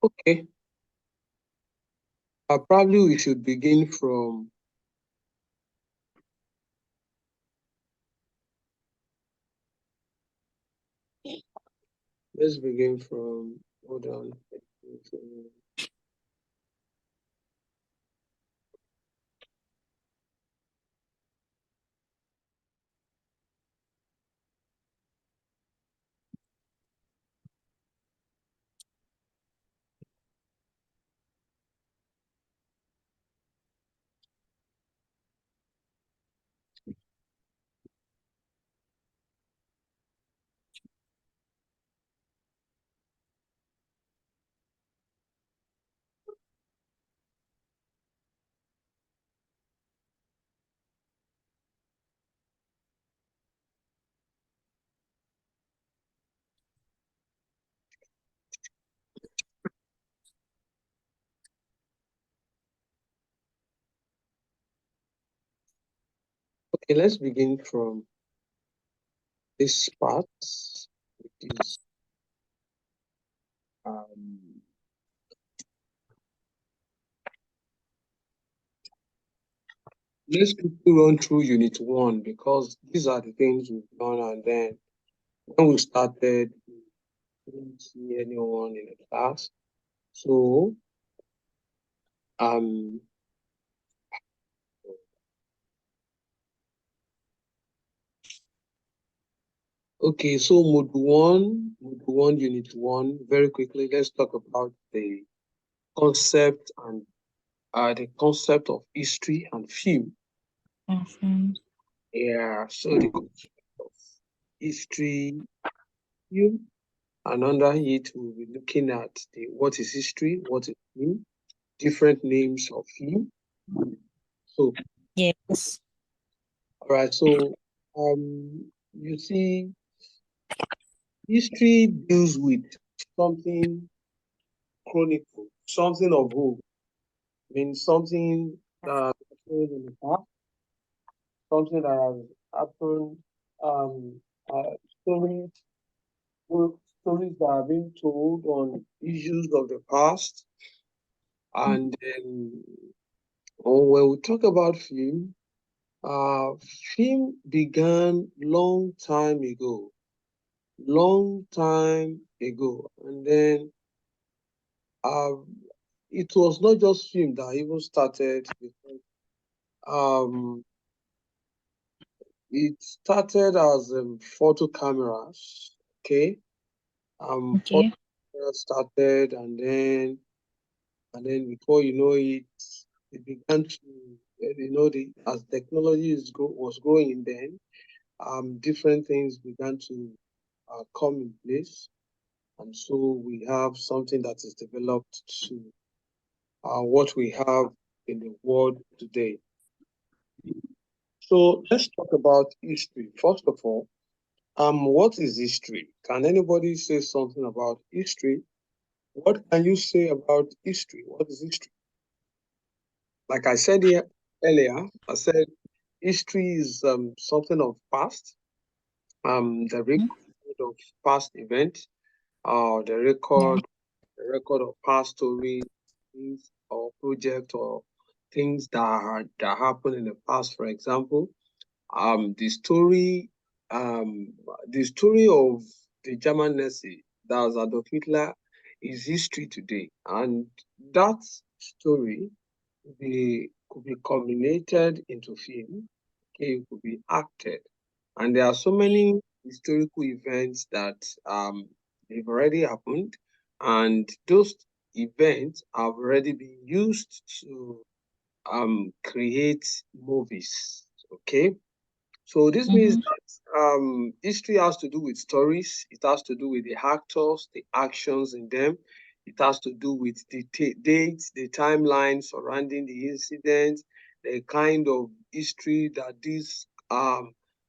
Okay. Probably we should begin from let's begin from hold on. Okay, let's begin from this part, which is let's quickly run through Unit 1 because these are the things we've done, and then when we started, we didn't see anyone in the class. So, okay, so Module 1, Unit 1, very quickly, let's talk about the concept and the concept of history and film. Yeah, so the concept of history, film, and under it, we'll be looking at what is history, what is film, different names of film. So, Yes. all right, so you see, history deals with something chronicle, something of old. I mean, something that happened in the past, something that has happened, um, uh, stories, stories that are being told on issues of the past. And then when we talk about film, film began long time ago, and then it was not just film that even started. Um, it started as photo cameras, okay? Photo Okay. cameras started, and then before you know it, it began to, as technology was growing then, different things began to come in place. And so we have something that is developed to what we have in the world today. So let's talk about history. First of all, what is history? Can anybody say something about history? What can you say about history? What is history? Like I said here earlier, I said history is something of past, the record of past events, the record of past stories, things or project or things that happened in the past. For example, the story of the German Nazi, that was Adolf Hitler, is history today, and that story could be culminated into film. Okay, it could be acted, and there are so many historical events that they've already happened, and those events have already been used to create movies. Okay, so this means that history has to do with stories. It has to do with the actors, the actions in them. It has to do with the dates, the timeline surrounding the incident, the kind of history that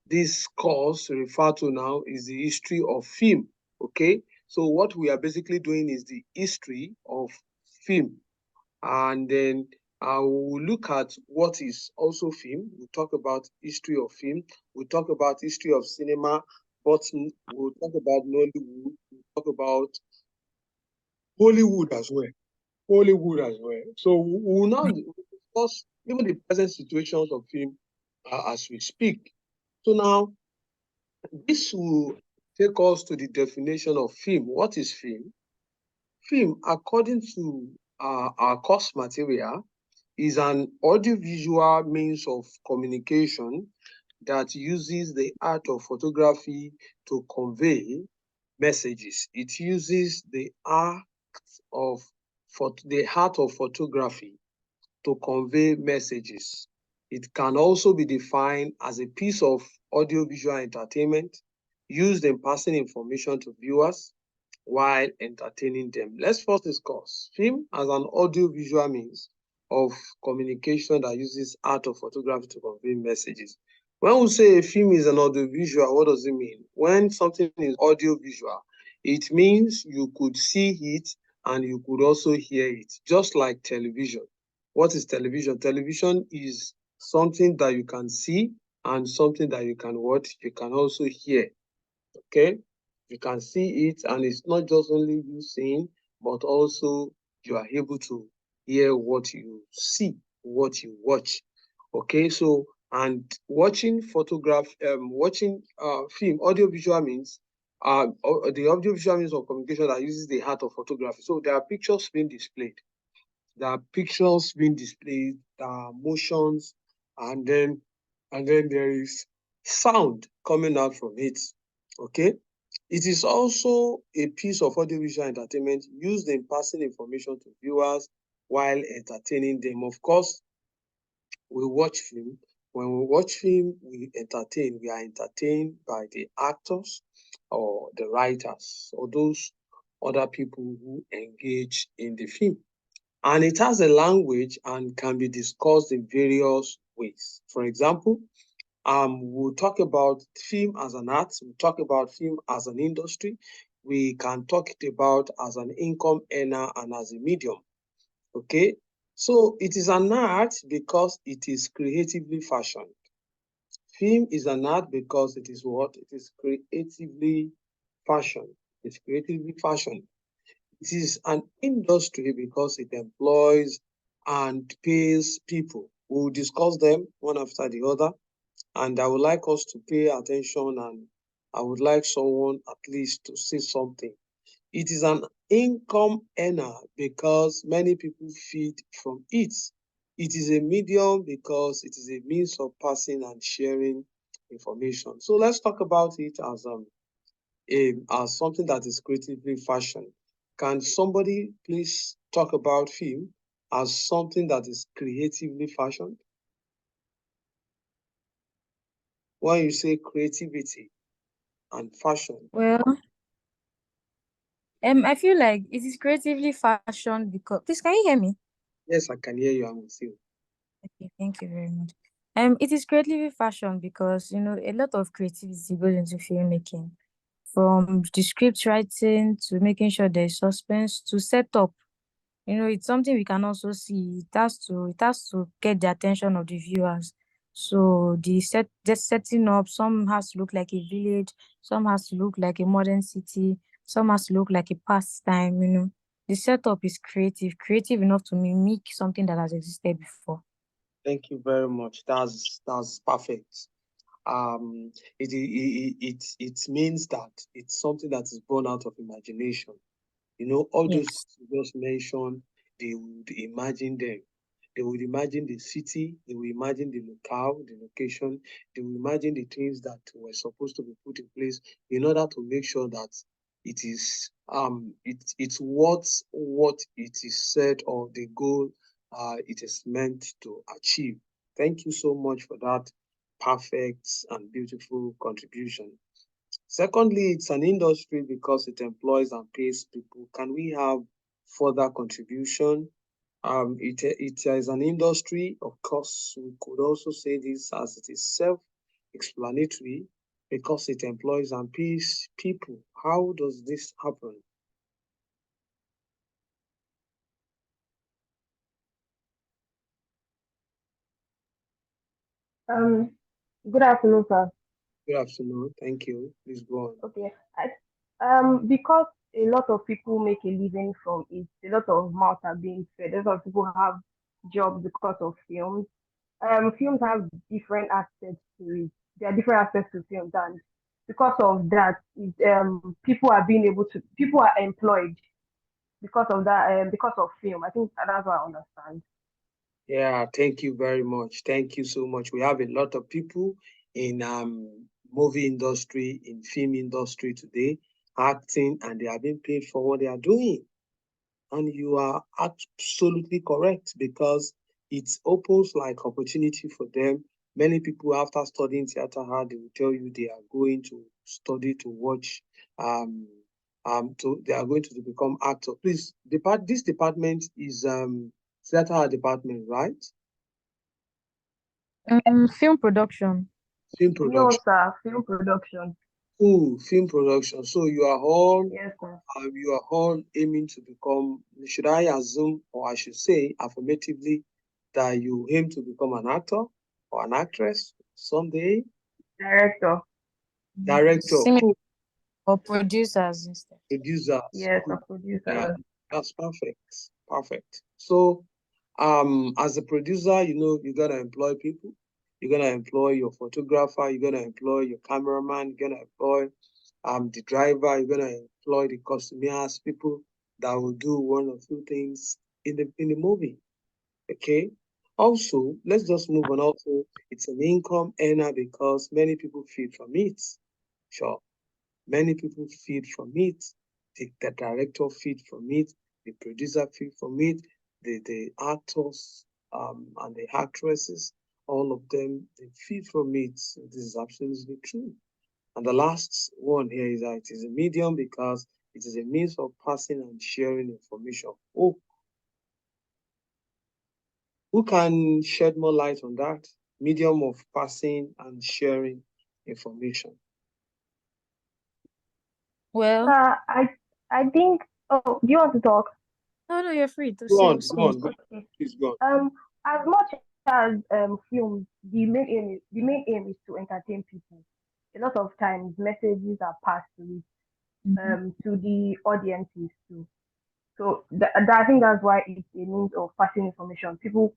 this course refer to now is the history of film. Okay, so what we are basically doing is the history of film. And then we'll look at what is also film. We'll talk about history of film. We'll talk about history of cinema, but we'll talk about Nollywood. We'll talk about Hollywood as well. Hollywood as well. So we will now discuss even the present situations of film as we speak. So now, this will take us to the definition of film. What is film? Film, according to our course material, is an audiovisual means of communication that uses the art of photography to convey messages. It uses the art of photography to convey messages. It can also be defined as a piece of audiovisual entertainment used in passing information to viewers while entertaining them. Let's first discuss film as an audiovisual means of communication that uses art of photography to convey messages. When we say a film is an audiovisual, what does it mean? When something is audiovisual, it means you could see it and you could also hear it, just like television. What is television? Television is something that you can see and something that you can watch. You can also hear. Okay, you can see it, and it's not just only you seeing, but also you are able to hear what you see, what you watch. Okay, so and watching film, audiovisual means the audiovisual means of communication that uses the art of photography. So there are pictures being displayed. There are pictures being displayed, there are motions, and then there is sound coming out from it. Okay. It is also a piece of audiovisual entertainment used in passing information to viewers while entertaining them. Of course, we watch film. When we watch film, we entertain. We are entertained by the actors or the writers or those other people who engage in the film. And it has a language and can be discussed in various ways. For example, we'll talk about film as an art, we'll talk about film as an industry, we can talk it about as an income earner and as a medium. Okay, so it is an art because it is creatively fashioned. Film is an art because it is what? It is creatively fashioned. It's creatively fashioned. It is an industry because it employs and pays people. We'll discuss them one after the other. And I would like us to pay attention, and I would like someone at least to say something. It is an income earner because many people feed from it. It is a medium because it is a means of passing and sharing information. So let's talk about it as something that is creatively fashioned. Can somebody please talk about film as something that is creatively fashioned? When you say creativity and fashion. Well, I feel like it is creatively fashioned because please can you hear me? Yes, I can hear you. I'm with you. Okay, thank you very much. It is creatively fashioned because a lot of creativity goes into filmmaking, from the script writing to making sure there's suspense to set up. It's something we can also see. It has to get the attention of the viewers. So the setting up, some has to look like a village, some has to look like a modern city, some has to look like a pastime. The setup is creative enough to mimic something that has existed before. Thank you very much. That's perfect. It means that it's something that is born out of imagination. All those Yes. things you just mentioned, they would imagine them. They would imagine the city, they will imagine the locale, the location, they will imagine the things that were supposed to be put in place in order to make sure that it's what it is said, or the goal it is meant to achieve. Thank you so much for that perfect and beautiful contribution. Secondly, it's an industry because it employs and pays people. Can we have further contribution? It is an industry. Of course, we could also say this as it is self-explanatory because it employs and pays people. How does this happen? Um, Good afternoon, sir. Good afternoon. Thank you. Please go on. Okay. Because a lot of people make a living from it, a lot of mouths are being fed. A lot of people have jobs because of films. Films have different aspects to it. There are different aspects to films, and because of that, people are employed because of that. Because of film, I think that's what I understand. Yeah, thank you very much. Thank you so much. We have a lot of people in movie industry, in film industry today, acting, and they are being paid for what they are doing. And you are absolutely correct because it opens like opportunity for them. Many people after studying theater art, they will tell you they are going to study to watch um they are going to become actor. Please, this department is theater art department, right? Film production. Film No, production. sir. Film production. Cool, film production. So Yes, sir. you are all aiming to become, should I assume, or I should say affirmatively, that you aim to become an actor or an actress someday? Director. Director, Similar cool, or producers instead. producers, Yes, a cool. Yeah, producer. that's perfect. Perfect. So, as a producer, you're gonna employ people. You're gonna employ your photographer. You're gonna employ your cameraman. You're gonna employ the driver. You're gonna employ the costumers, people that will do one or two things in the movie. Okay. Also, let's just move on. Also, it's an income earner because many people feed from it. Sure. Many people feed from it. The director feed from it. The producer feed from it. The actors and the actresses, all of them, they feed from it. So this is absolutely true. And the last one here is that it is a medium because it is a means of passing and sharing information. Oh, who can shed more light on that? Medium of passing and sharing information. Well, I think. Oh, do you want to talk? no, you're free to Go say on, go speak. on, go on. Okay. Please go on. As much as films, the main aim is to entertain people. A lot of times, messages are passed to it, Mhm. to the audiences too. So I think that's why it's a means of passing information. People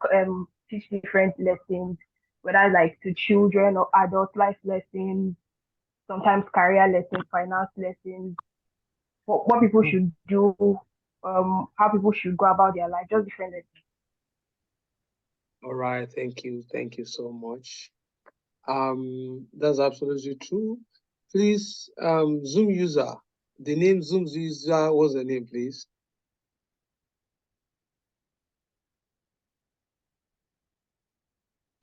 teach different lessons, whether like to children or adult life lessons, sometimes career lessons, finance lessons, what people should do, how people should go about their life, just different lessons. All right, thank you. Thank you so much. That's absolutely true. Please, Zoom user. The name Zoom user, what's the name, please?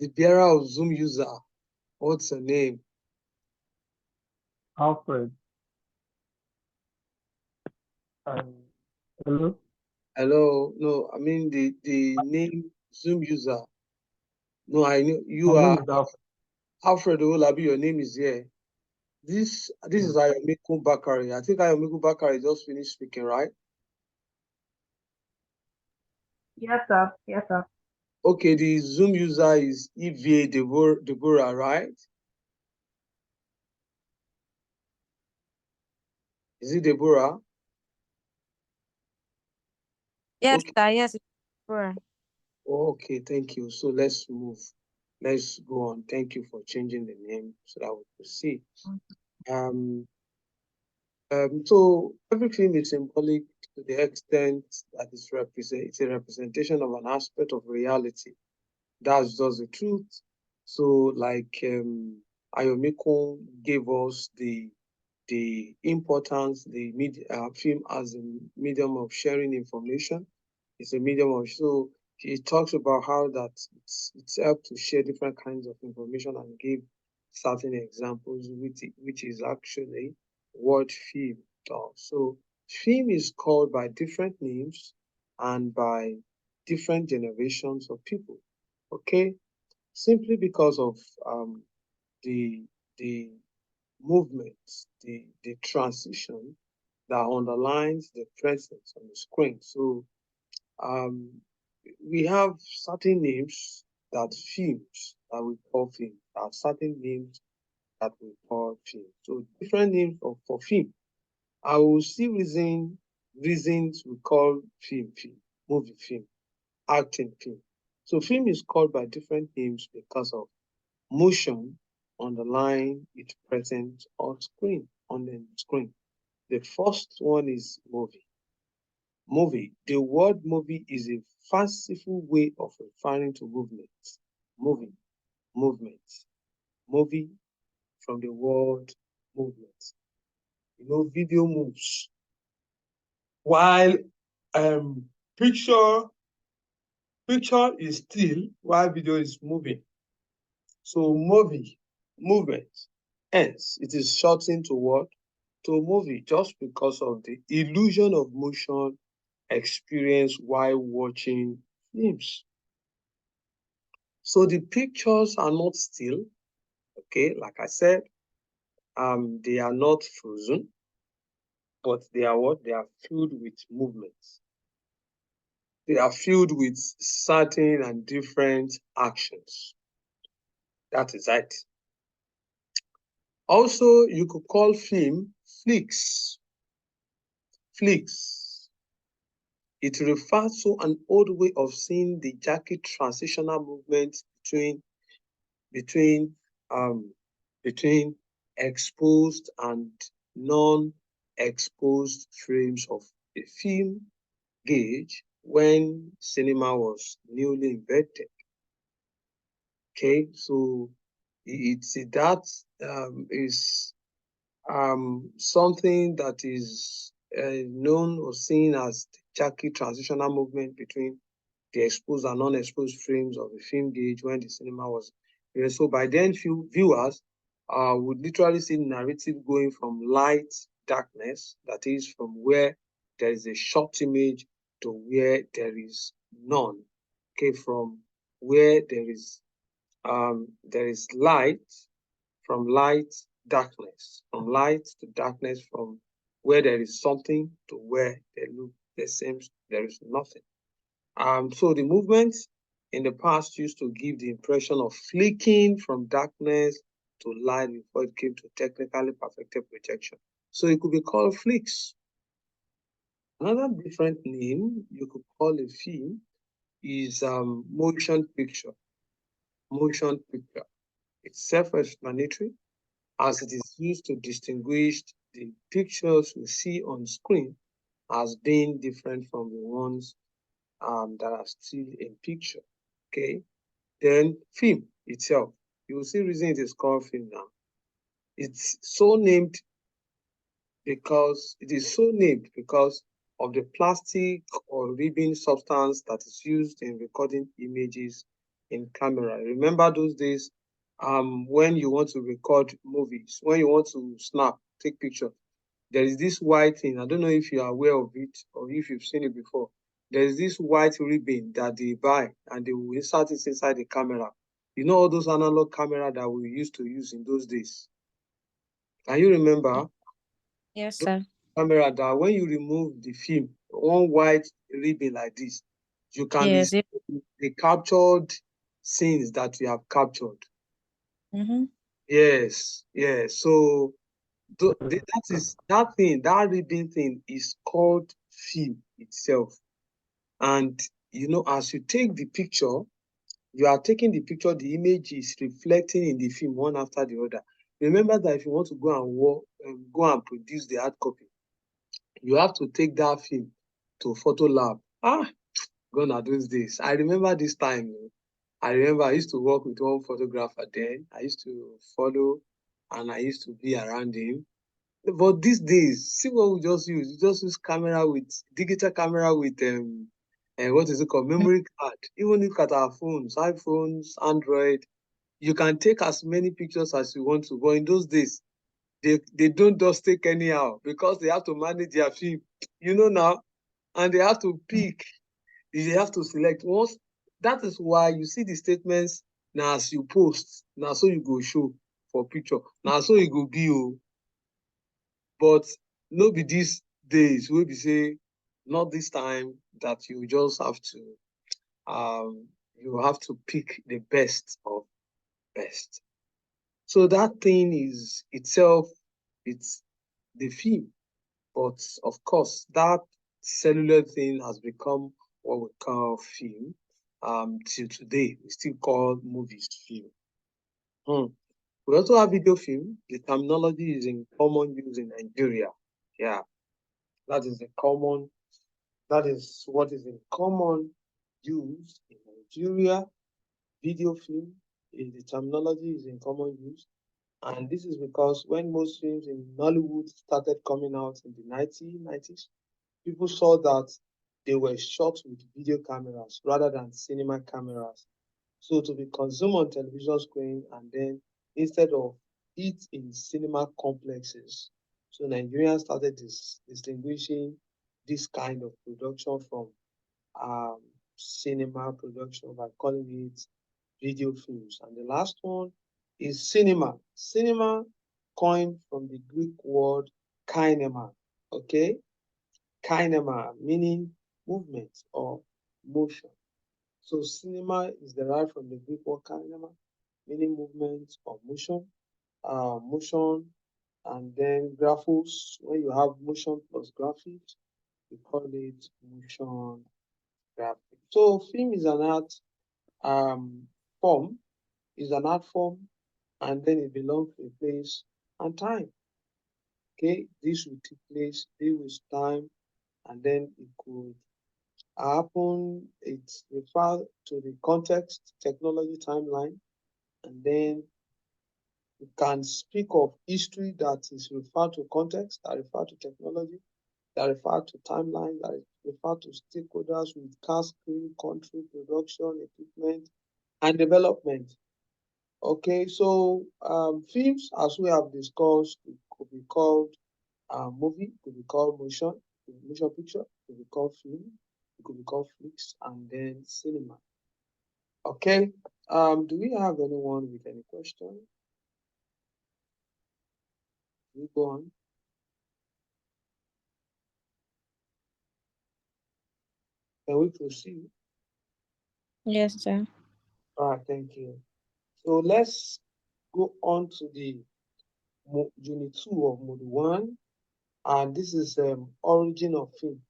The bearer of Zoom user, what's the name? Alfred. Hello? Hello, no, I mean the name Zoom user. No, I know you My name are is Alfred. Alfred Olabi, your name is here. This is Yes. Ayomiku Bakari. I think Ayomiku Bakari just finished speaking, right? Yes, sir. Yes, sir. Okay, the Zoom user is EVA Deborah, right? Is it Deborah? Yes, Okay, sir. Yes, sure. okay, thank you. So let's move. Let's go on. Thank you for changing the name so that we could see. Um, so everything is symbolic to the extent that it's a representation of an aspect of reality. That's just the truth. So, like Ayomiko gave us the importance, the media film as a medium of sharing information. It's a medium of so he talks about how that it's helped to share different kinds of information and give certain examples, which is actually what film does. So film is called by different names and by different generations of people. Okay, simply because of the the movement, the transition that underlines the presence on the screen. So um, we have certain names that films that we call film. There are certain names that we call film. So different names for film. I will see reasons we call film, movie film, acting film. So film is called by different names because of motion on the line it presents on the screen. The first one is movie. Movie. The word movie is a fanciful way of referring to movement. Movie, movement. Movie from the word movement. Video moves. While picture is still, while video is moving. So movie, movement. Hence, it is shortened to what? To movie, just because of the illusion of motion experienced while watching films. So the pictures are not still, okay, like I said, they are not frozen, but they are what? They are filled with movements. They are filled with certain and different actions. That is it. Also, you could call film flicks. Flicks. It refers to an old way of seeing the jerky transitional movement between exposed and non-exposed frames of a film gauge when cinema was newly invented. Okay, so that is something that is known or seen as the jerky transitional movement between the exposed and non-exposed frames of the film gauge when the cinema was. So by then, viewers would literally see narrative going from light, darkness, that is from where there is a short image to where there is none. Okay, from where there is light, from light, darkness, from light to darkness, from where there is something to where there seems there is nothing. So the movement in the past used to give the impression of flicking from darkness to light before it came to technically perfected projection. So it could be called flicks. Another different name you could call a film is motion picture. Motion picture. It's self-explanatory as it is used to distinguish the pictures we see on screen as being different from the ones that are still in picture. Okay, then film itself. You will see reason it is called film now. It's so named because of the plastic or ribbon substance that is used in recording images in camera. Remember those days when you want to record movies, when you want to take picture, there is this white thing. I don't know if you are aware of it or if you've seen it before. There is this white ribbon that they buy and they will insert it inside the camera. You know all those analog camera that we used to use in those days. Can you remember? Yes, sir. Camera that when you remove the film, one white ribbon like this, you can be Yes. the captured scenes that you have captured. Mm-hmm. Yes, yes. So that ribbon thing is called film itself. And as you take the picture, you are taking the picture, the image is reflecting in the film one after the other. Remember that if you want to go and produce the hard copy, you have to take that film to photo lab. Gone are those days. I remember this time. I remember I used to work with one photographer then. I used to follow and I used to be around him. But these days, see what we just use. We just use digital camera with what is it called? Memory card. Even look at our phones, iPhones, Android, you can take as many pictures as you want to. But in those days, they don't just take anyhow because they have to manage their film, now, and they have to pick. They have to select once. That is why you see the statements now as you post, now so you go show for picture, now so you go be. But no be these days wey be say not this time that you just have to you have to pick the best of best. So that thing is itself, it's the film. But of course, that cellular thing has become what we call film. Till today, we still call movies film. We also have video film. The terminology is in common use in Nigeria. Yeah, that is what is in common use in Nigeria. Video film the terminology is in common use. And this is because when most films in Nollywood started coming out in the 1990s, people saw that they were shot with video cameras rather than cinema cameras. So to be consumed on television screen and then instead of it in cinema complexes. So Nigerians started distinguishing this kind of production from um, cinema production by calling it video films. And the last one is cinema. Cinema coined from the Greek word kinema, okay? Kinema meaning movement or motion. So cinema is derived from the Greek word kinema, meaning movement or motion. Motion and then graphos. When you have motion plus graphics, we call it motion graphics. So film is an art form, and then it belongs to a place and time. Okay, this will take place, deal with time, and then it could happen. It refers to the context, technology, timeline, and then you can speak of history that is referred to context, that refer to technology, that refer to timeline, that refer to stakeholders with cast crew, country, production, equipment, and development. Okay, so films, as we have discussed, it could be called movie, could be called motion picture, could be called film, it could be called flicks, and then cinema. Okay, do we have anyone with any question? We go on. Can we proceed? Yes, sir. All right, thank you. So let's go on to the unit 2 of module 1, and this is origin of film.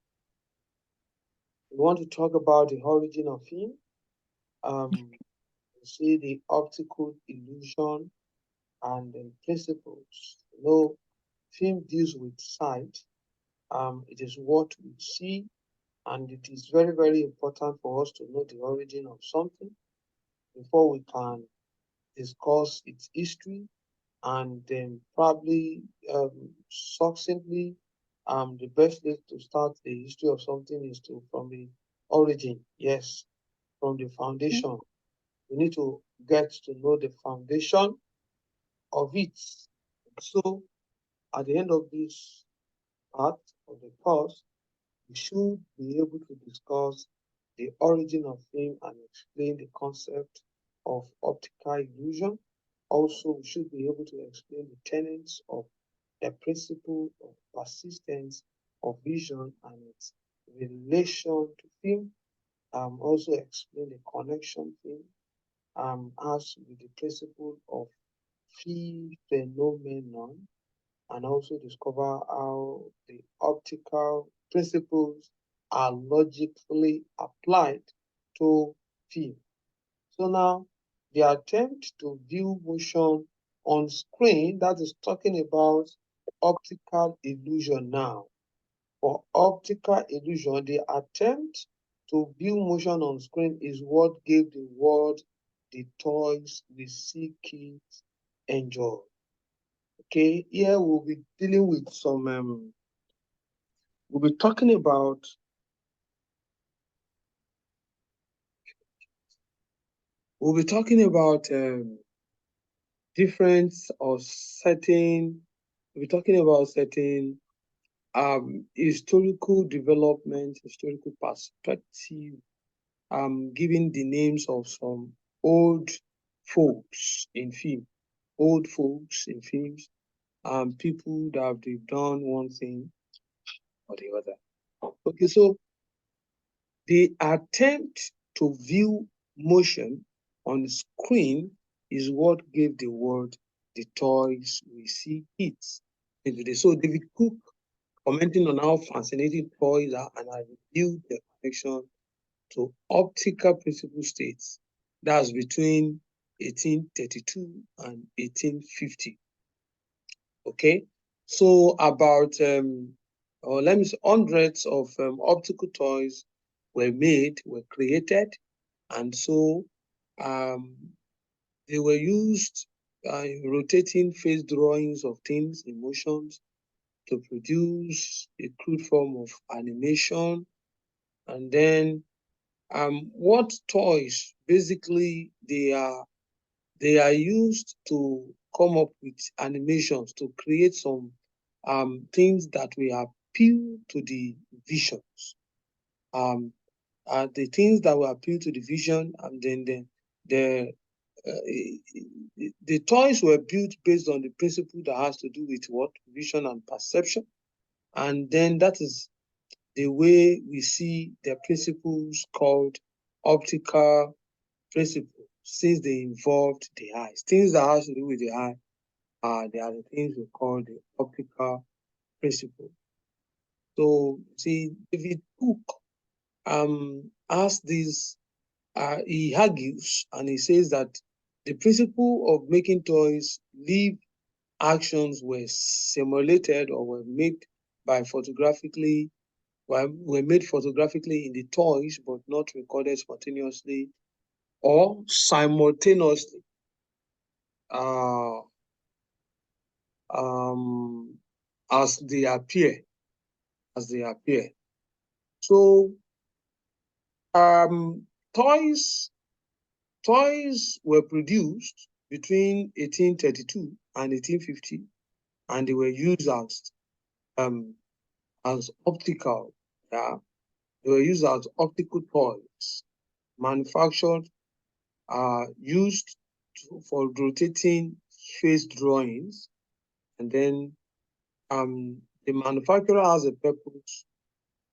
We want to talk about the origin of film. See the optical illusion and the principles. You know, film deals with sight. It is what we see, and it is very, very important for us to know the origin of something before we can discuss its history and then probably succinctly the best way to start the history of something is from the origin. Yes, from the foundation. We need to get to know the foundation of it. So at the end of this part of the course, we should be able to discuss the origin of film and explain the concept of optical illusion. Also, we should be able to explain the tenets of the principle of persistence of vision and its relation to film. Also explain the connection film has with the principle of phenomenon, and also discover how the optical principles are logically applied to film. So now, the attempt to view motion on screen, that is talking about optical illusion now. For optical illusion, the attempt to view motion on screen is what gave the world the toys we see kids enjoy. Okay, here we'll be dealing with some, we'll be talking about different or certain, we'll be talking about certain historical development, historical perspective, giving the names of some old folks in film, people that they've done one thing or the other. Okay, so the attempt to view motion on the screen is what gave the world the toys we see kids today. So David Cook, commenting on how fascinating toys are, and I reviewed the connection to optical principal states. That's between 1832 and 1850. Okay, so about or let me say hundreds of optical toys were created, and so um, they were used rotating face drawings of things, emotions, to produce a crude form of animation. And then what toys basically they are used to come up with animations to create some things that will appeal to the visions. The things that will appeal to the vision, and then the the toys were built based on the principle that has to do with what? Vision and perception. And then that is the way we see the principles called optical principle, since they involved the eyes. Things that has to do with the eye, they are the things we call the optical principle. So see, David Cook has this, he argues and he says that the principle of making toys leave actions were simulated or were made by photographically were made photographically in the toys but not recorded spontaneously or simultaneously uh, um, as they appear. So um, toys were produced between 1832 and 1850, and they were used as optical. Yeah, they were used as optical toys, manufactured, used for rotating face drawings, and then the manufacturer has a purpose,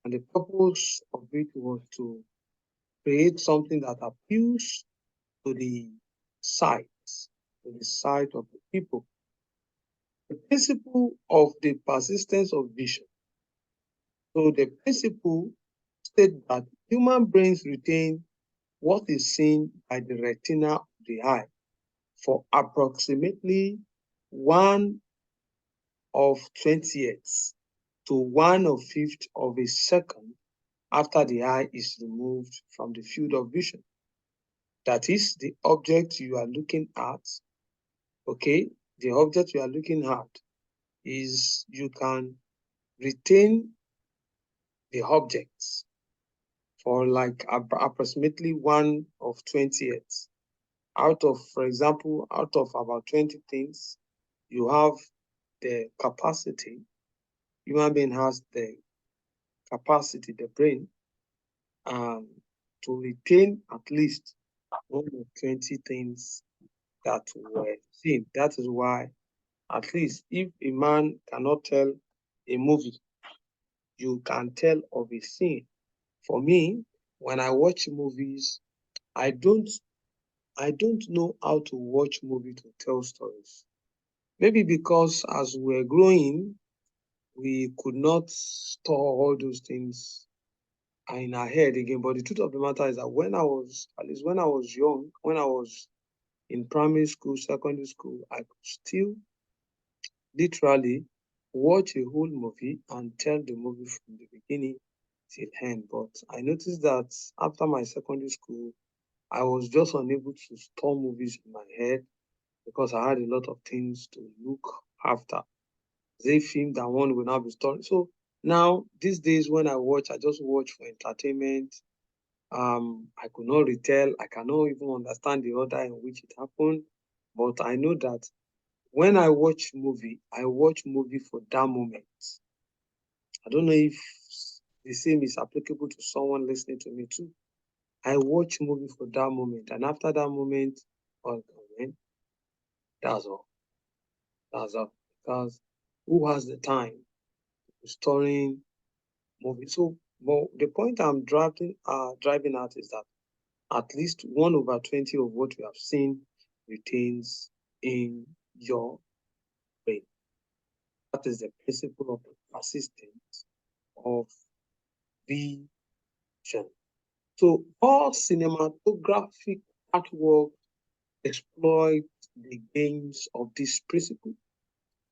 and the purpose of it was to create something that appeals to the sight, of the people. The principle of the persistence of vision. So the principle states that human brains retain what is seen by the retina of the eye for approximately 1/20th to 1/5 of a second after the eye is removed from the field of vision. That is, the object you are looking at, okay? The object you are looking at is, you can retain the objects for like approximately 1/20th. Out of, for example, out of about 20 things, you have the capacity, human being has the capacity, the brain, um, to retain at least 1/20 things that were seen. That is why, at least if a man cannot tell a movie, you can tell of a scene. For me, when I watch movies, I don't know how to watch movie to tell stories. Maybe because as we're growing, we could not store all those things in our head again. But the truth of the matter is that when I was, at least when I was young, when I was in primary school, secondary school, I could still literally watch a whole movie and tell the movie from the beginning till end. But I noticed that after my secondary school, I was just unable to store movies in my head because I had a lot of things to look after. They film that one will not be stored. So now these days when I watch, I just watch for entertainment. I could not retell, I cannot even understand the order in which it happened. But I know that when I watch movie for that moment. I don't know if the same is applicable to someone listening to me too. I watch movie for that moment, and after that moment, oh, man, that's all. That's all. Because who has the time to storing movie? So, but the point I'm driving at is that at least 1/20 of what we have seen retains in your brain. That is the principle of the persistence of vision. So all cinematographic artwork exploit the gains of this principle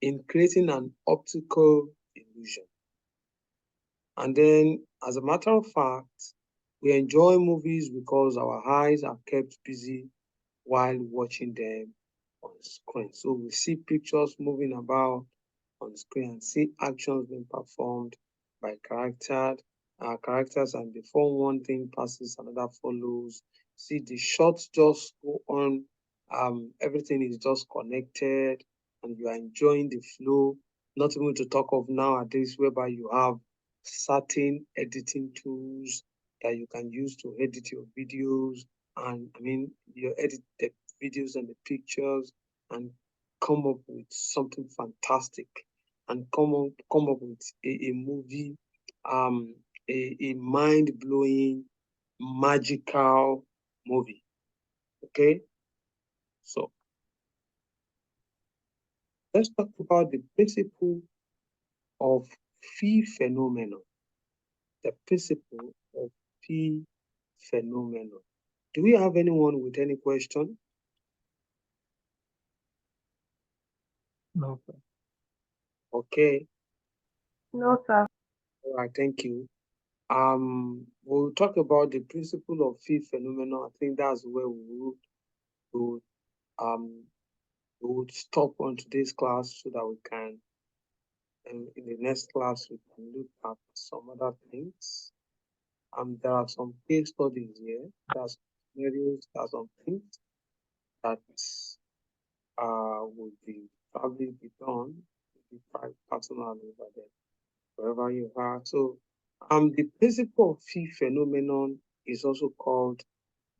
in creating an optical illusion. And then, as a matter of fact, we enjoy movies because our eyes are kept busy while watching them on screen. So we see pictures moving about on screen and see actions being performed by characters, and before one thing passes, another follows. See the shots just go on. Everything is just connected, and you are enjoying the flow. Not even to talk of nowadays, whereby you have certain editing tools that you can use to edit your videos, and I mean, you edit the videos and the pictures and come up with something fantastic, and come up with a movie, um, a mind-blowing, magical movie. Okay, so let's talk about the principle of phi phenomenon. The principle of phi phenomenon. Do we have anyone with any question? No, sir. Okay, No, sir. all right, thank you. We'll talk about the principle of phi phenomenon. I think that's where we would um we would stop on today's class so that we can, in the next class, we can look at some other things. There are some case studies here. There's scenarios, there's some things that would be probably be done personally by them, wherever you are. So, the principle of phi phenomenon is also called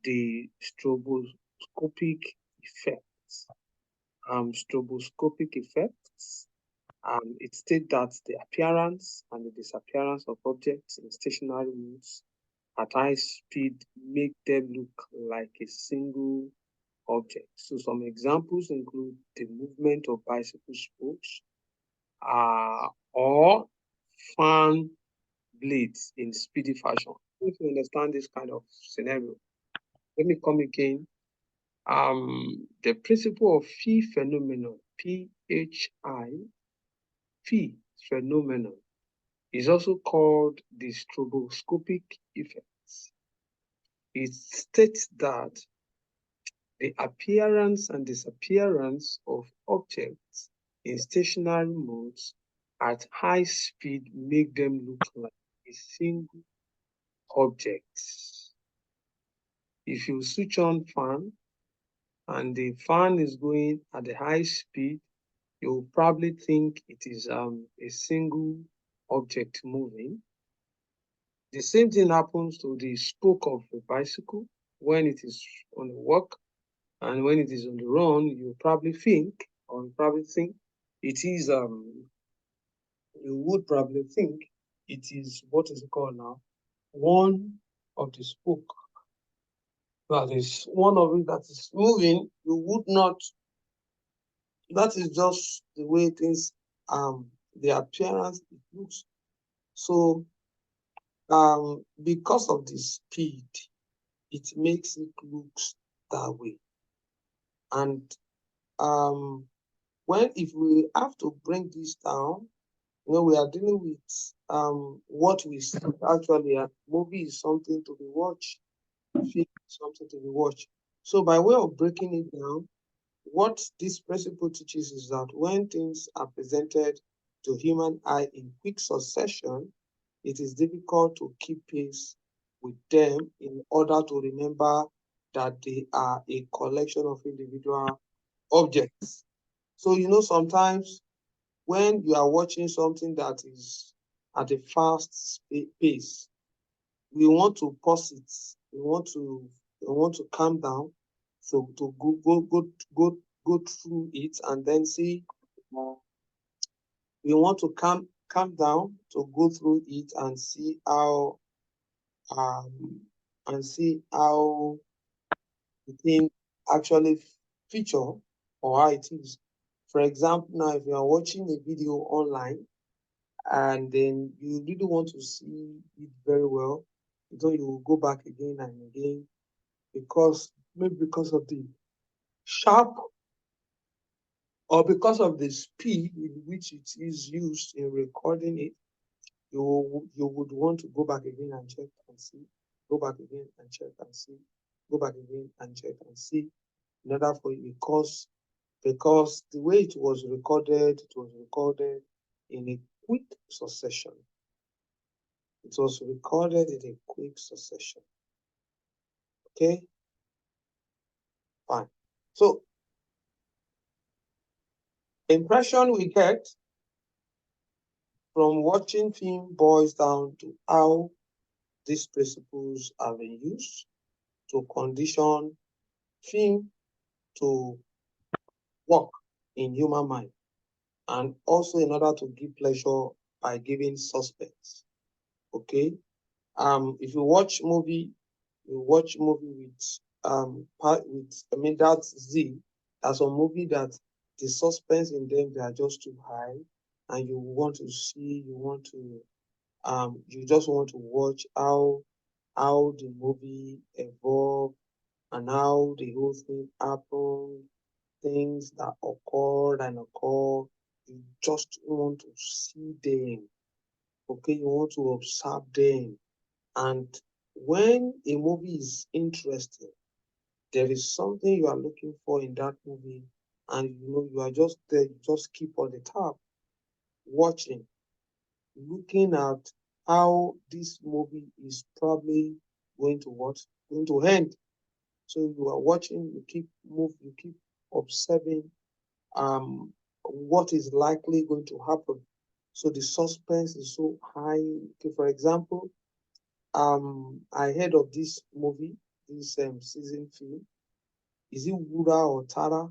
the stroboscopic effects. Stroboscopic effects. It states that the appearance and the disappearance of objects in stationary modes at high speed make them look like a single object. So some examples include the movement of bicycle spokes, or fan blades in speedy fashion. If you understand this kind of scenario, let me come again. The principle of phi phenomenon, PHI, phi phenomenon, is also called the stroboscopic effects. It states that the appearance and disappearance of objects in stationary modes at high speed make them look like a single object. If you switch on fan and the fan is going at a high speed, you'll probably think it is a single object moving. The same thing happens to the spoke of a bicycle when it is on the walk, and when it is on the run, you probably think it is you would probably think it is, what is it called now? One of the spoke that is one of it that is moving. You would not. That is just the way things the appearance it looks. So because of the speed, it makes it look that way. And if we have to bring this down, we are dealing with what we see. Actually, a movie is something to be watched, film is something to be watched. So by way of breaking it down, what this principle teaches is that when things are presented to human eye in quick succession, it is difficult to keep pace with them in order to remember that they are a collection of individual objects. So, sometimes when you are watching something that is at a fast pace, we want to pause it. We want to calm down, so to go through it and then see. We want to calm down to go through it and see how the thing actually feature or how it is. For example, now if you are watching a video online and then you really want to see it very well, you will go back again and again maybe because of the sharp or because of the speed in which it is used in recording it, you would want to go back again and check and see, go back again and check and see, go back again and check and see, in order for you, because the way it was recorded in a quick succession. It was recorded in a quick succession. Okay, fine. So the impression we get from watching film boils down to how these principles have been used to condition film to work in human mind, and also in order to give pleasure by giving suspense. Okay. If you watch movie, with that's Z. There's some movie that the suspense in them, they are just too high, and you want to see, you just want to watch how the movie evolved and how the whole thing happened, things that occurred and occur. You just want to see them. Okay, you want to observe them. And when a movie is interesting, there is something you are looking for in that movie, and you are just there, you just keep on the tap, watching, looking at how this movie is probably going to end. So you are watching, you keep observing what is likely going to happen. So the suspense is so high. Okay, for example, I heard of this movie, this season film. Is it Wura or Tara?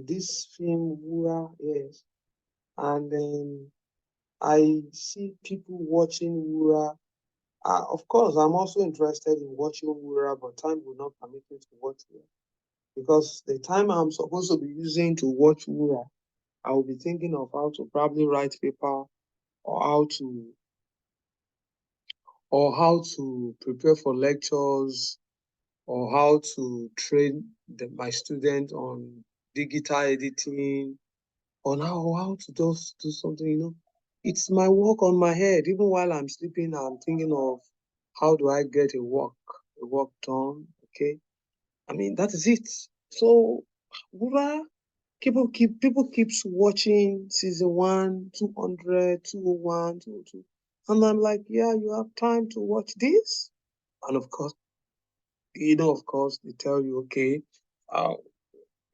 This film Wura, yes. And then I see people watching Wura. Of course, I'm also interested in watching Wura, but time will not permit me to watch it because the time I'm supposed to be using to watch Wura, I will be thinking of how to probably write paper or how to prepare for lectures or how to train my students on digital editing, on how to just do something. It's my work on my head. Even while I'm sleeping, I'm thinking of how do I get a work done. Okay. I mean, that is it. So, Wura, people keeps watching season 1, 200, 201, 202. And I'm like, yeah, you have time to watch this? And of course, they tell you, okay, uh,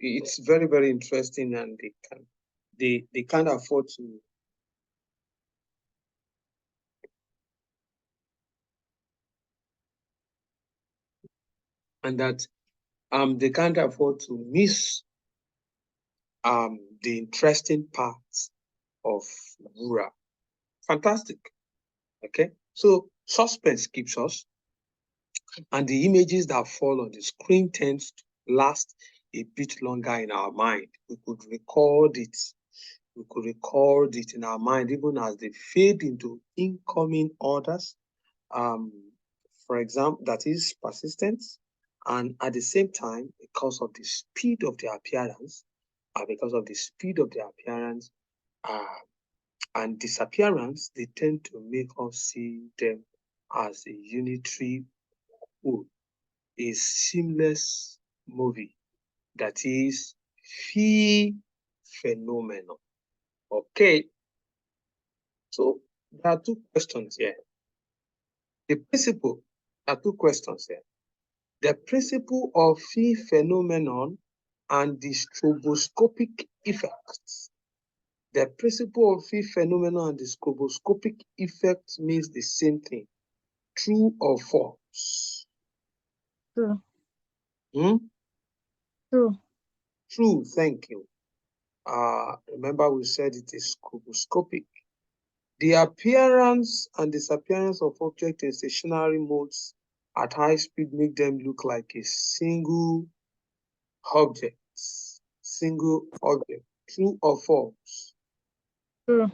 it's very, very interesting, and they can't afford to, and that they can't afford to miss the interesting parts of Wura. Fantastic. Okay. So suspense keeps us, and the images that fall on the screen tends to last a bit longer in our mind. We could record it. We could record it in our mind even as they fade into incoming orders. For example, that is persistence. And at the same time, because of the speed of their appearance, uh, and disappearance, they tend to make us see them as a unitary whole, a seamless movie that is phi phenomenon. Okay, so there are two questions here. There are two questions here. The principle of phi phenomenon and the stroboscopic effects. The principle of phi phenomenon and the stroboscopic effect means the same thing. True or false? True. Hmm? True. True, thank you. Remember we said it is stroboscopic. The appearance and disappearance of objects in stationary modes at high speed make them look like a single objects. Single object. True or false? True.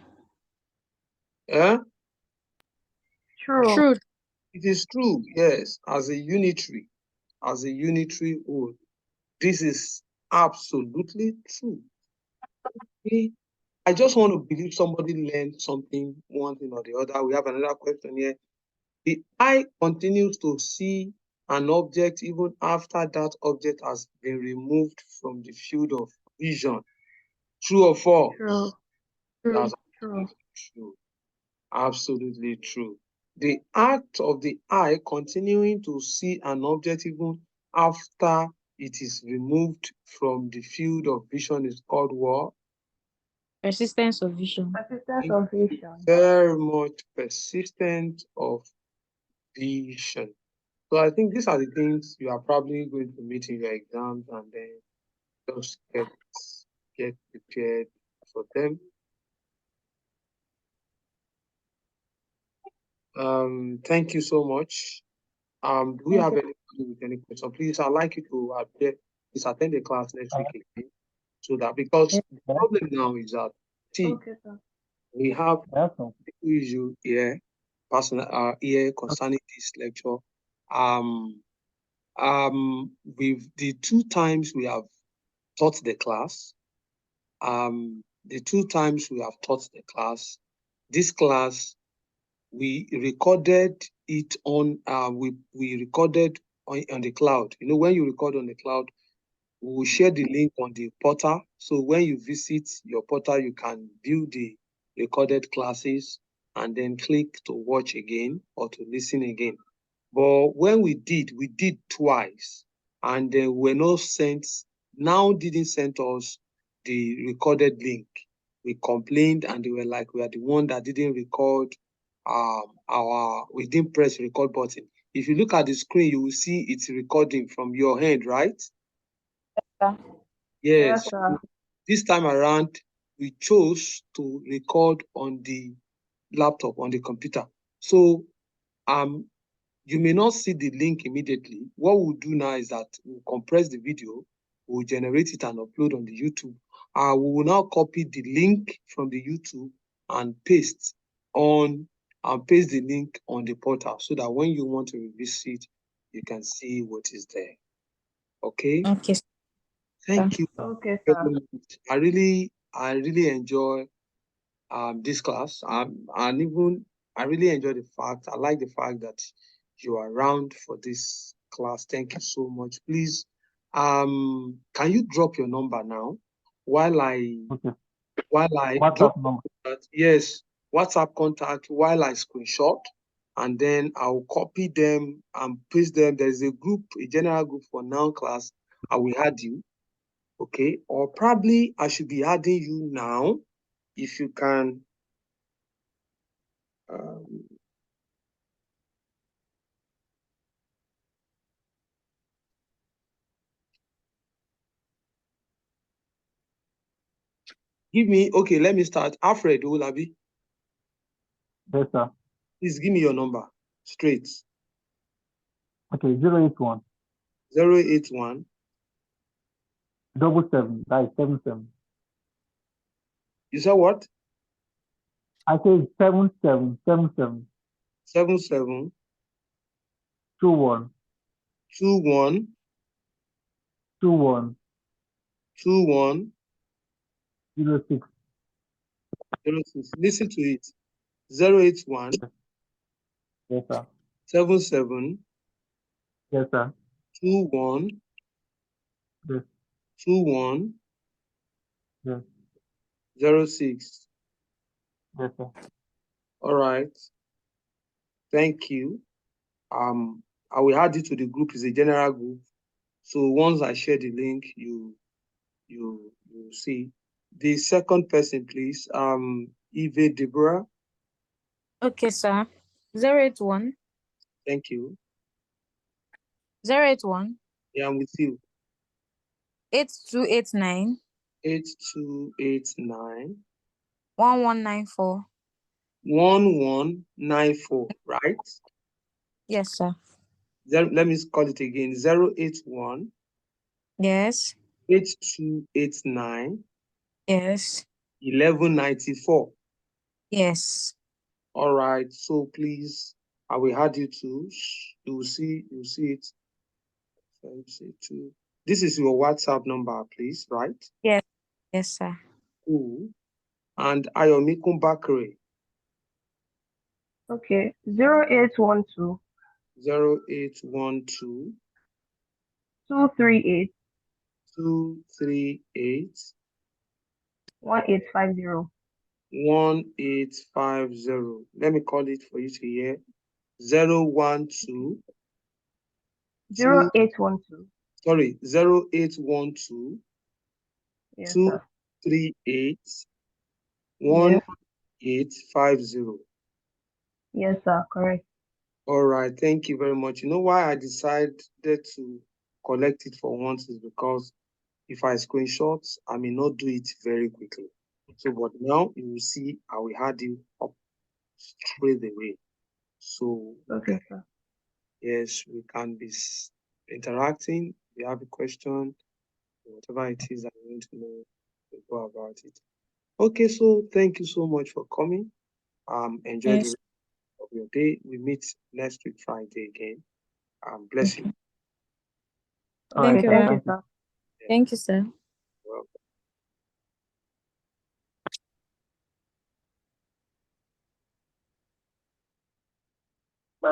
Yeah? True. True. It is true, yes, as a unitary whole. This is absolutely true. I just want to believe somebody learned something, one thing or the other. We have another question here. The eye continues to see an object even after that object has been removed from the field of vision. True or false? True. That's True. true. Absolutely true. The act of the eye continuing to see an object even after it is removed from the field of vision is called what? Persistence of vision. Persistence of vision. Very much persistent of vision. So I think these are the things you are probably going to meet in your exams, and then just get prepared for them. Thank you so much. Do we have anybody with any question? Please, I'd like you to please attend the class next week again, so that, because the problem now is that, see, Okay, sir. we have Welcome. issue here, personal here concerning this lecture. With the 2 times we have taught the class, this class, we recorded it on, we recorded on the cloud. You know, when you record on the cloud, we will share the link on the portal. So when you visit your portal, you can view the recorded classes and then click to watch again or to listen again. But when we did twice, and they were not sent, didn't send us the recorded link. We complained, and they were like, we are the one that didn't record we didn't press record button. If you look at the screen, you will see it's recording from your hand, right? Yeah. Yes. Yes, sir. This time around, we chose to record on the laptop, on the computer. So you may not see the link immediately. What we'll do now is that we'll compress the video, we'll generate it and upload on the YouTube. We will now copy the link from the YouTube and paste the link on the portal, so that when you want to revisit, you can see what is there. Okay? Okay. Thank you Okay, very sir. much. I really enjoy this class. And even I really enjoy I like the fact that you are around for this class. Thank you so much. Please, can you drop your number now while I WhatsApp drop number. that? Yes, WhatsApp contact while I screenshot, and then I'll copy them and paste them. There's a general group for now class. I will add you. Okay, or probably I should be adding you now. If you can give me, okay, let me start. Alfred Olabi, Yes, sir. please give me your number straight. Okay, 081 081 77. That is 77. You said what? I say 77 77 77 21 21 21 21 06. 06. Listen to it. 081 Yes, sir. 77 Yes, sir. 21 Yes. 21 Yes. 06. Yes, sir. All right. Thank you. I will add it to the group. It's a general group. So once I share the link, you see. The second person, please. Eve Deborah. Okay, sir. 081 Thank you. 081 Yeah, I'm with you. 8289 8289 1194. 1194, right? Yes, sir. Let me call it again. 081 Yes. 8289 Yes. 1194. Yes. All right. So please, I will add you to. You will see it. This is your WhatsApp number, please, right? Yes. Yes, sir. Cool. And Ayomikun Bakre. Okay. 0812 0812 238 238 1850. 1850. Let me call it for you to hear. 012 2 0812. 0812 Yes, sir. 238 Yes. 1850. Yes, sir. Correct. All right, thank you very much. You know why I decided to collect it for once is because if I screenshot, I may not do it very quickly. So, but now you will see I will add you up straight away. So, Okay, sir. yes, we can be interacting. If you have a question, whatever it is I want to know, we'll go about it. Okay, so thank you so much for coming. Enjoy the Yes. rest of your day. We meet next week Friday again. Bless you. Okay. All Thank right, you Okay, sir. very thank much. you, Thank you. sir. Thank you, sir.